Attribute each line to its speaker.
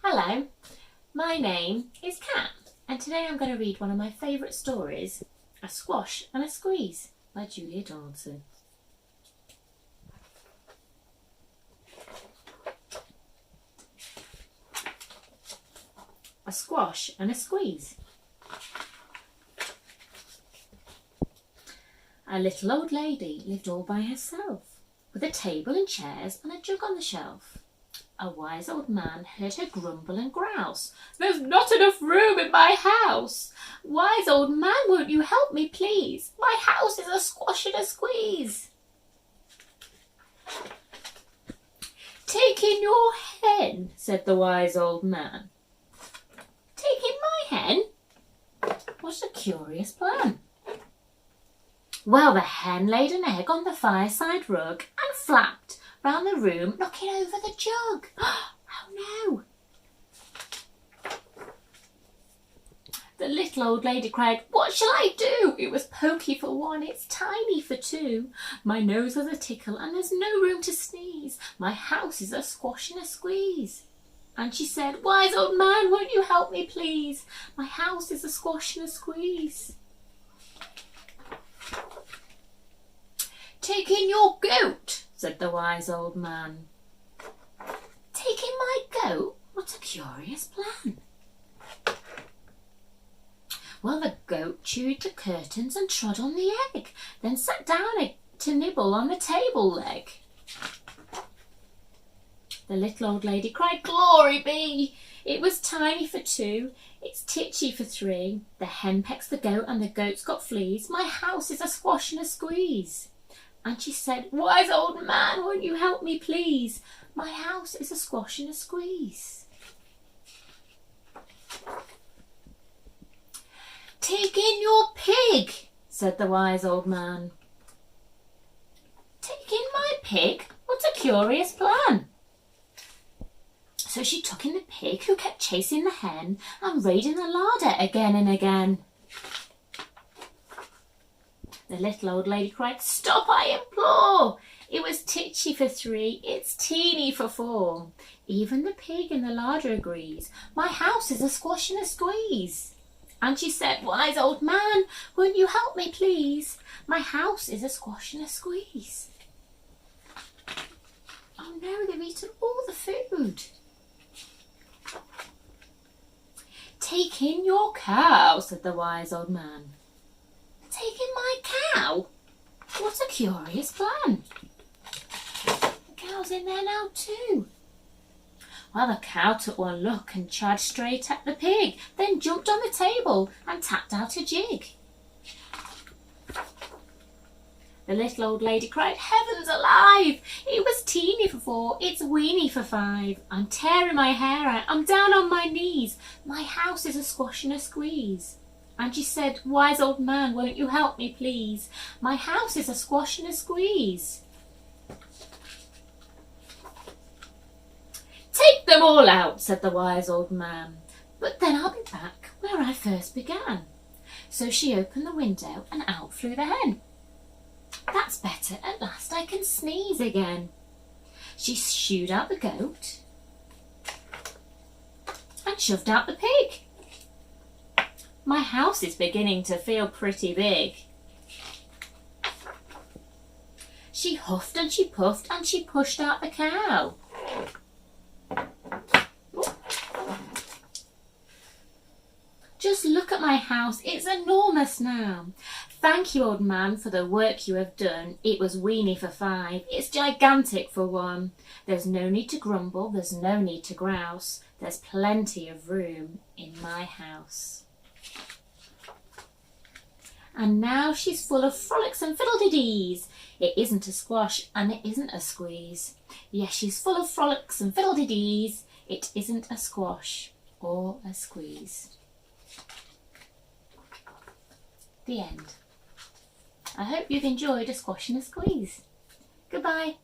Speaker 1: Hello, my name is Kat, and today I'm going to read one of my favourite stories, A Squash and a Squeeze by Julia Donaldson. A Squash and a Squeeze. A little old lady lived all by herself, with a table and chairs and a jug on the shelf. A wise old man heard her grumble and grouse. "There's not enough room in my house. Wise old man, won't you help me, please? My house is a squash and a squeeze." "Take in your hen," said the wise old man. "Take in my hen? What a curious plan." Well, the hen laid an egg on the fireside rug and flapped round the room, knocking over the jug. Oh no! The little old lady cried, "What shall I do? It was pokey for one, it's tiny for two. My nose has a tickle and there's no room to sneeze. My house is a squash and a squeeze." And she said, "Wise old man, won't you help me, please? My house is a squash and a squeeze." "Take in your goat," said the wise old man. "Take in my goat? What a curious plan." Well, the goat chewed the curtains and trod on the egg, then sat down to nibble on the table leg. The little old lady cried, "Glory be! It was tiny for two, it's titchy for three. The hen pecks the goat and the goat's got fleas. My house is a squash and a squeeze." And she said, "Wise old man, won't you help me, please? My house is a squash and a squeeze." "Take in your pig," said the wise old man. "Take in my pig? What a curious plan." So she took in the pig, who kept chasing the hen and raiding the larder again and again. The little old lady cried, "Stop, I implore! It was titchy for three, it's teeny for four. Even the pig in the larder agrees. My house is a squash and a squeeze." And she said, "Wise old man, won't you help me, please? My house is a squash and a squeeze." Oh no, they've eaten all the food. "Take in your cow," said the wise old man. "Take in my cow? What a curious plan." The cow's in there now too. Well, the cow took one look and charged straight at the pig, then jumped on the table and tapped out a jig. The little old lady cried, "Heavens alive! It was teeny for four, it's weeny for five. I'm tearing my hair out, I'm down on my knees. My house is a squash and a squeeze." And she said, "Wise old man, won't you help me, please? My house is a squash and a squeeze." "Take them all out," said the wise old man. "But then I'll be back where I first began." So she opened the window and out flew the hen. "That's better, at last I can sneeze again." She shooed out the goat and shoved out the pig. My house is beginning to feel pretty big. She huffed and she puffed and she pushed out the cow. "Just look at my house, it's enormous now. Thank you, old man, for the work you have done. It was weeny for five, it's gigantic for one. There's no need to grumble, there's no need to grouse. There's plenty of room in my house." And now she's full of frolics and fiddle-de-dees. It isn't a squash and it isn't a squeeze. Yes, she's full of frolics and fiddle-de-dees. It isn't a squash or a squeeze. The end. I hope you've enjoyed A Squash and a Squeeze. Goodbye.